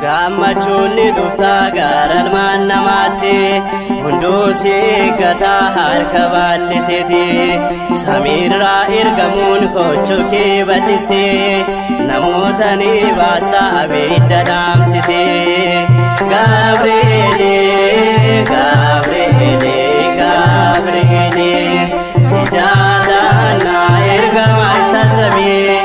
Gammachuunni dhuftaa gaaraan mannamaatti hunduusi gataa harka bal'iseeti samiirraa ergamuun kochoo kee bal'iste namoota ni baasta abidda dhaamsite Gabri'eeli Gabri'eeli Gabri'eeli si jaalladha ergama isa samii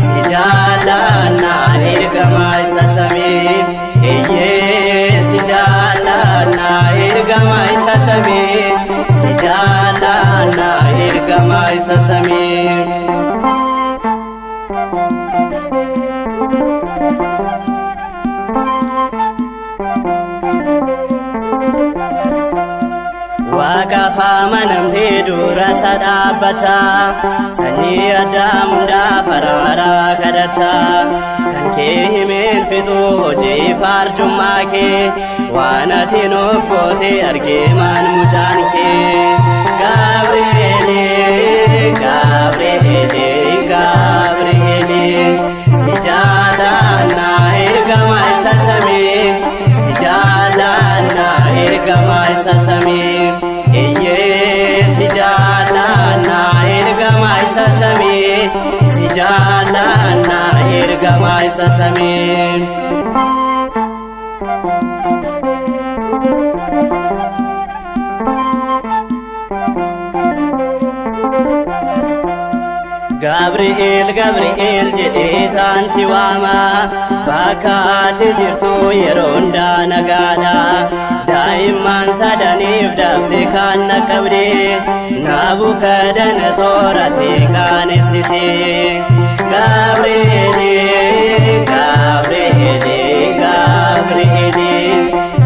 si jaalladha ergama isa samii si jaalladha ergama isa samii si jaalladha ergama isa samii Waqafa manamte dura sadabata sanyii addaa hundaa faraaraa kadhata kan kee himeen fixu hojii faarjummaa kee waan ati nuuf goote argee maan mucaan kee Gabri'eeli Gabri'eeli Gabri'eeli si jaalladha ergama isa samii si jaalladha ergama isa samii si jaalladha ergama isa samii si jaalladha ergama isa samii Gabri'eel Gabri'eel jedhee taan si waama bakka ati jirtu yeroo hundaa nagaadha daa'imman sadaniif dafte kan naqqabde Nabukadnezar ati qaanessite Gabri'eeli Gabri'eeli Gabri'eeli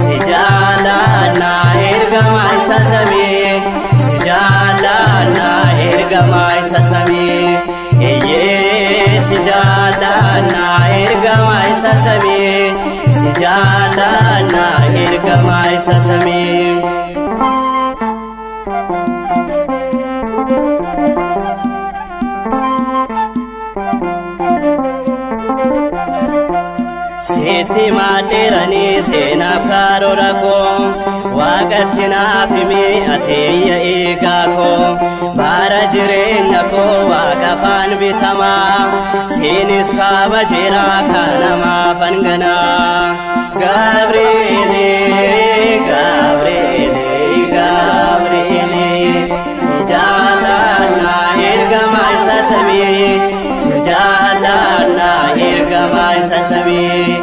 si jaalladha ergama isa samii si jaalladha ergama isa samii si jaalladha ergama isa samii si jaalladha ergama isa samii Sitti maadheeranii seenaaf karoora koo waaqatti naaf himi ateeyya eegaa koo bara jireenya koo waaqa afaan bitamaa siinis kabajeera kanamaaf hanganaa Gabri'eeli Gabri'eeli Gabri'eeli si jaalladha ergama isa samii si jaalladha ergama isa samii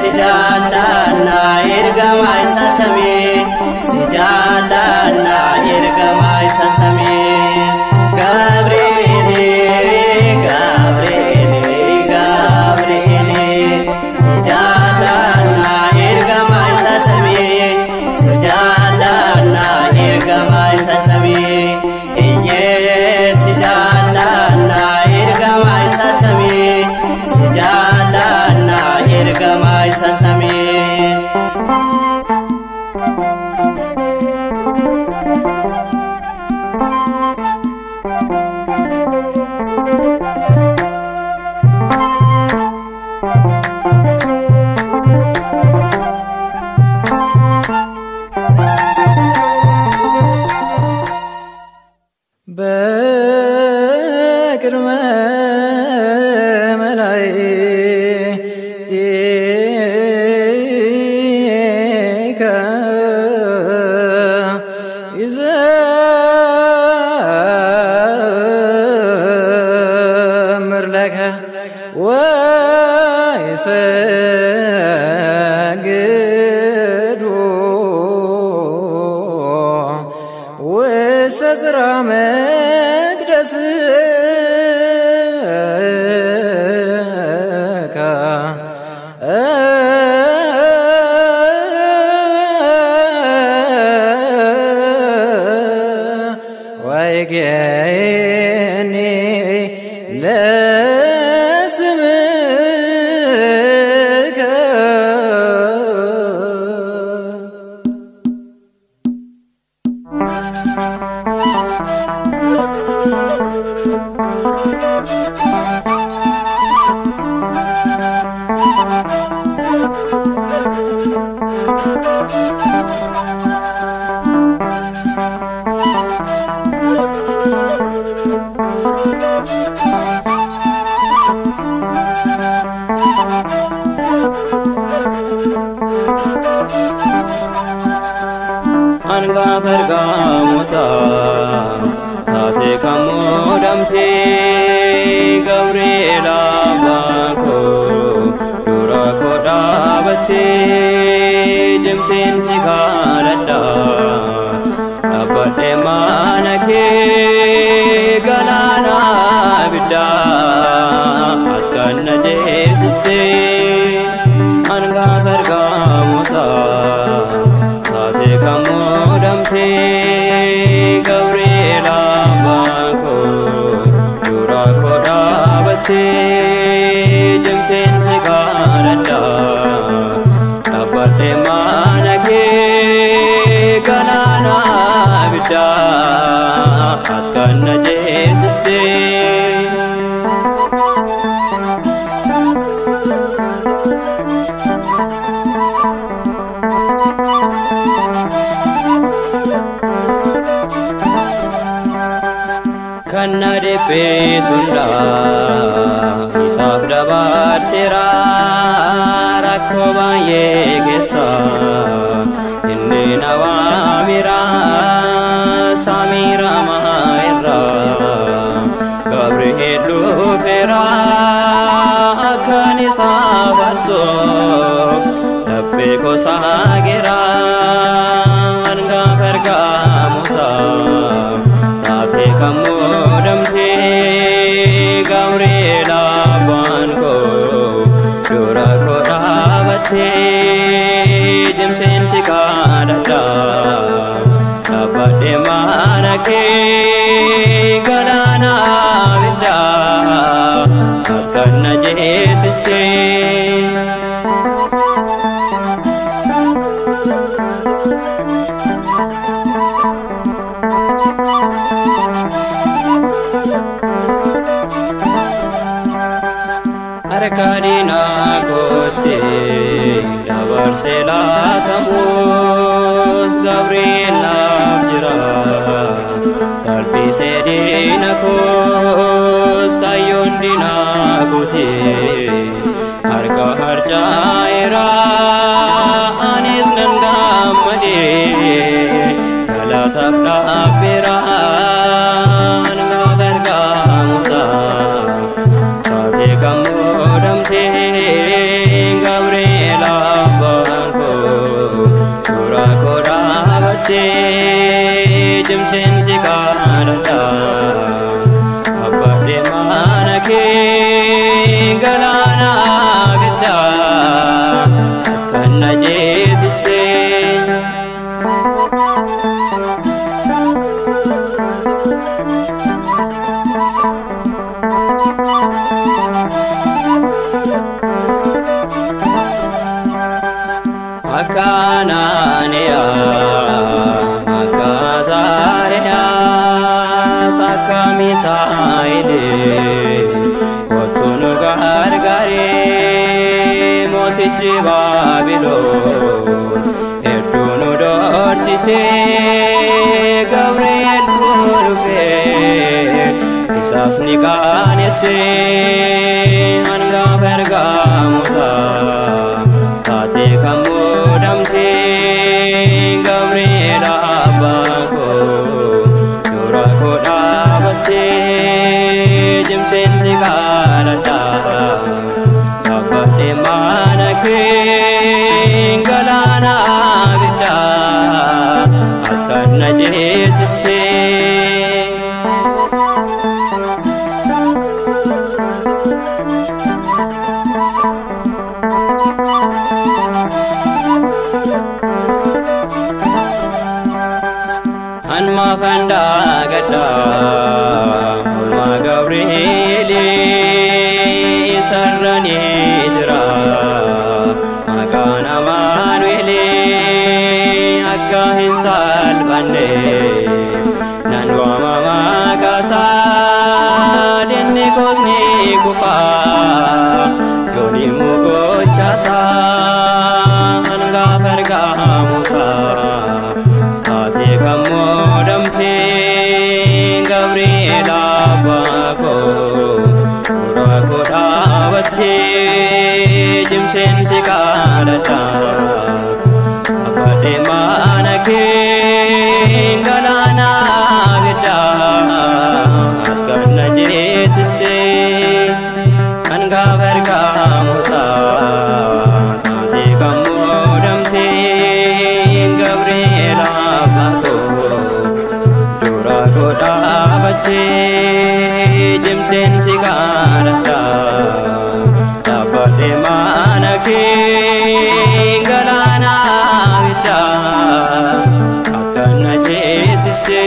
si jaalladha ergama isa samii si jaalladha ergama isa samii Gabri'eeli Gabri'eeli Gabri'eeli si jaalladha ergama isa samii si jaalladha ergama isa samii si jaalladha መላእክቲከ ይዘምር ለከ ወይሰግዱ ውስተ ጽርሐ መቅደስከ ወይጌኒ ለስምከ አንጋፈ እርጋሞታ ታቴ ከሞደምቴ ገብርኤል አባኮ ዱራ ኮዳበቴ ጅምሴን ሲካለዳ ዳባዴ ማነኬ ገላና ብዳ አካነ ጄስስቴ አንጋፈ እርጋሞታ ታቴ ከሞደምቴ ገብርኤል አባኮ ዱራ ኮዳበቴ ጅምሴን ሲካለዳ ዳባዴ ማነኬ ገላና ብዳ አካነ ጄስስቴ kanna deppe sulla isaaf dabarseera rakkoo baay'ee keessa inni na waamira saamiira maayirra gabri'eel dhufeera akkan isaa faarsuuf laphee kosaa geera hangafa ergamoota taate kammodamte Gabri'eel abbaanko dura koo dhaabatte jimseen si kadhadha dhaabadhe mana kee galaana abidda akkan na jeesiste Arkadina kote dabarse laatamus Gabri'eel naaf jira salphise diina koos kayyoon diinaa kote harka harcaa'eera anis nan gammade galataaf dhaabbeera hangafa ergamoota taate kammodamte Gabri'eel abbaanko dura koo dhaabatte jimseen si kadhadha dhaabadhe mana kee galaana abidda akkan na jeesiste Akkananiya Akkazariya Sakka Misaa'ile kottu nu gargaare mootichi Baabiloon hedduu nu doorsise Gabri'eel dhufee isasni qaanesse hangafa ergamoota taate kan muudamte Gabriel abbaan koo dura koo dhaabatte jimseen si kadhadha dhaabadhe mana kee galaana abiddaa akkan na ceesiste. Anma fanda gada olma Gabriel sarrani jira makana Manuel akka hin salbanne nanwa mama kasa dinni kosni kufa yoni mugo chasa anga perga muta taate kammo damte Gabriel abbako dura koo dhaabatte jimseen si kadhadha dhaabadhe mana kee galaana abiddaa akkan na ceesiste hangafa ergamoota taate kan muudamte Gabriel abbako dura koo dhaabatte jimseen si kadhadha dhaabadhe mana kee galaana abiddaa akkan na ceesiste.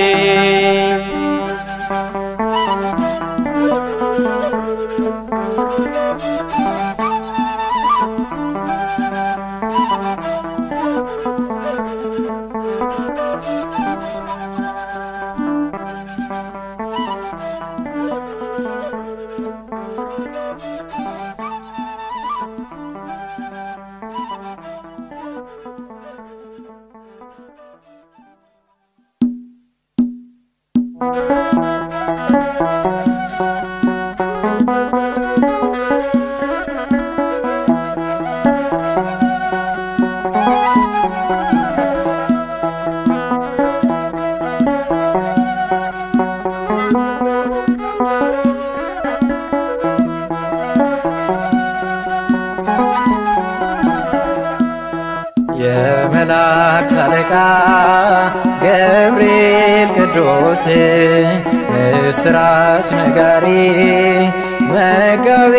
የመላእክት አለቃ ገብርኤል ቅዱስ ምስራች ነጋሪ መጋቤ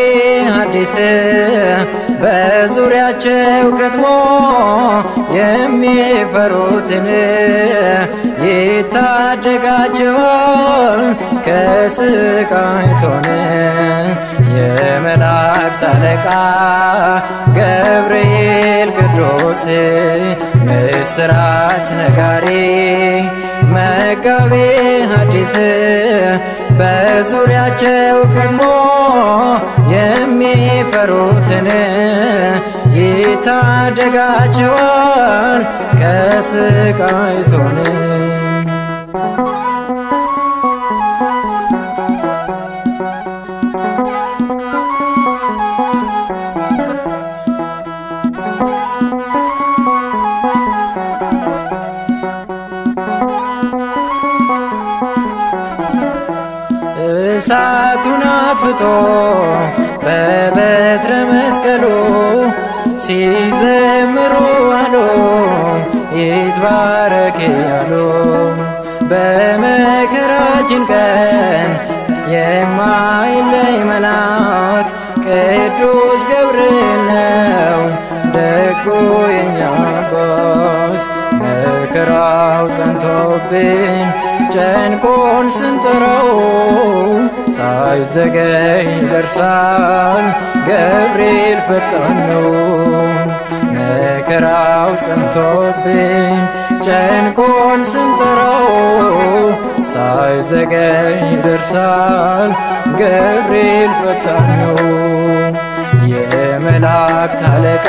ሐዲስ በዙሪያቸው ከትሞ የሚፈሩትን ይታደጋቸዋል ከስቃይቶን የመላእክት አለቃ ገብርኤል ቅዱስ ምስራች ነጋሪ መጋቤ ሐዲስ በዙሪያቸው ከትሞ የሚፈሩትን ይታደጋቸዋል ከስቃይቶን እሳቱን አጥፍቶ በበትረ መስቀሉ ሲዘምሩ አሉ ይትባረክ ያሉ በመከራችን ቀን የማይለይ መልአክ ቅዱስ ገብርኤል ነው ደጉ የኛ አባት መከራው ጸንቶብን ጨንቆን ስንጥረው ሳይዘገይ ደርሳል ገብርኤል ፈጣን ነው መከራው ጸንቶብን ጨንቆን ስንጥረው ሳይዘገይ ደርሳል ገብርኤል ፈጣን ነው የመላእክት አለቃ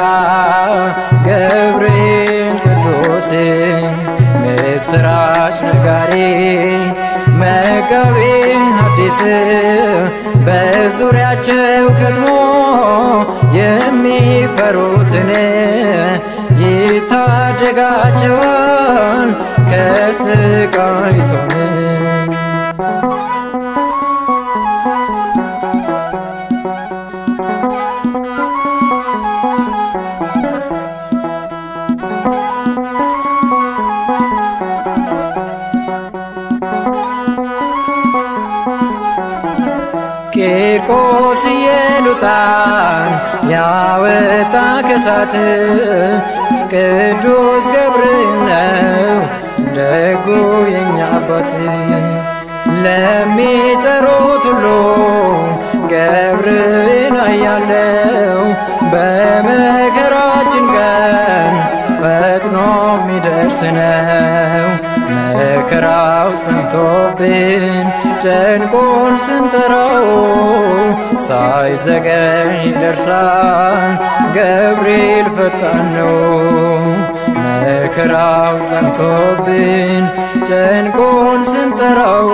ገብርኤል ቅዱስ ምስራች ነጋሪ መጋቤ ሐዲስ በዙሪያቸው ከትሞ የሚፈሩትን ይታደጋቸዋል ከስቃይቶን ቂርቆስ ኢየሉጣን ያወጣ ከሳት ቅዱስ ገብርኤል ነው ደጉ የኛ አባት ለሚጠሩት ሁሉ ገብርኤል ያለው በመከራችን ቀን ፈጥኖ የሚደርስ ነው። መከራው ሰምቶብን ጨንቆን ስንጠራው ሳይዘገይ ይደርሳል ገብርኤል ፈጣን ነው። መከራው ሰምቶብን ጨንቆን ስንጠራው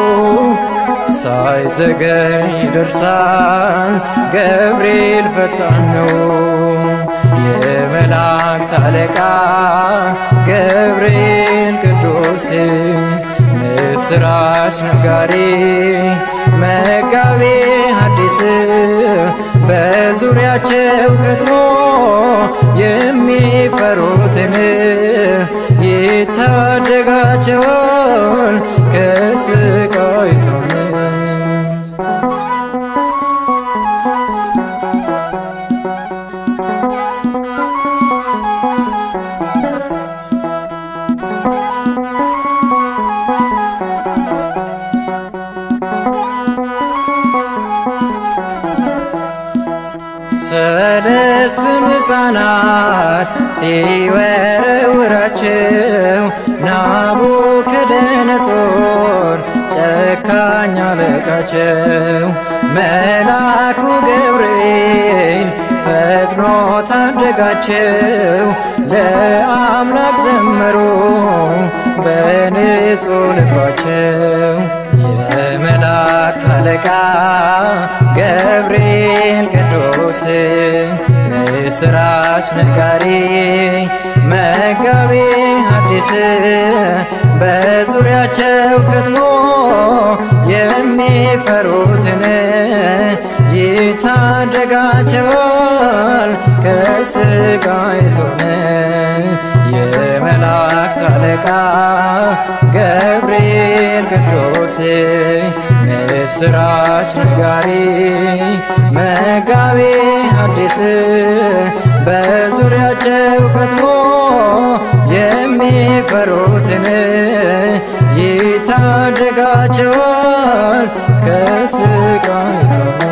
ሳይዘገይ ይደርሳል ገብርኤል ፈጣን ነው። የመላእክት አለቃ ገብርኤል ቅዱስ ምስራች ነጋሪ መጋቤ ሐዲስ በዙሪያቸው ከትሞ የሚፈሩትን ይታደጋቸዋል ከስቃይቶን ሰለስቱ ሕፃናት ሲወረውራቸው ናቡከደነጾር ጨካኝ አለቃቸው መልአኩ ገብርኤል ፈጥኖ ታደጋቸው። ለአምላክ ዘመሩ በንጹሕ ልባቸው የመላእክት አለቃ ገብርኤል ቅዱስ ምስራች ነጋሪ መጋቤ ሐዲስ በዙሪያቸው ከትሞ የሚፈሩትን ይታደጋቸዋል ከስቃይቶን የመላእክት አለቃ ገብርኤል ቅዱስ ምስራች ነጋሪ መጋቤ ሐዲስ በዙሪያቸው ከትሞ የሚፈሩትን ይታደጋቸዋል ከስቃይቶን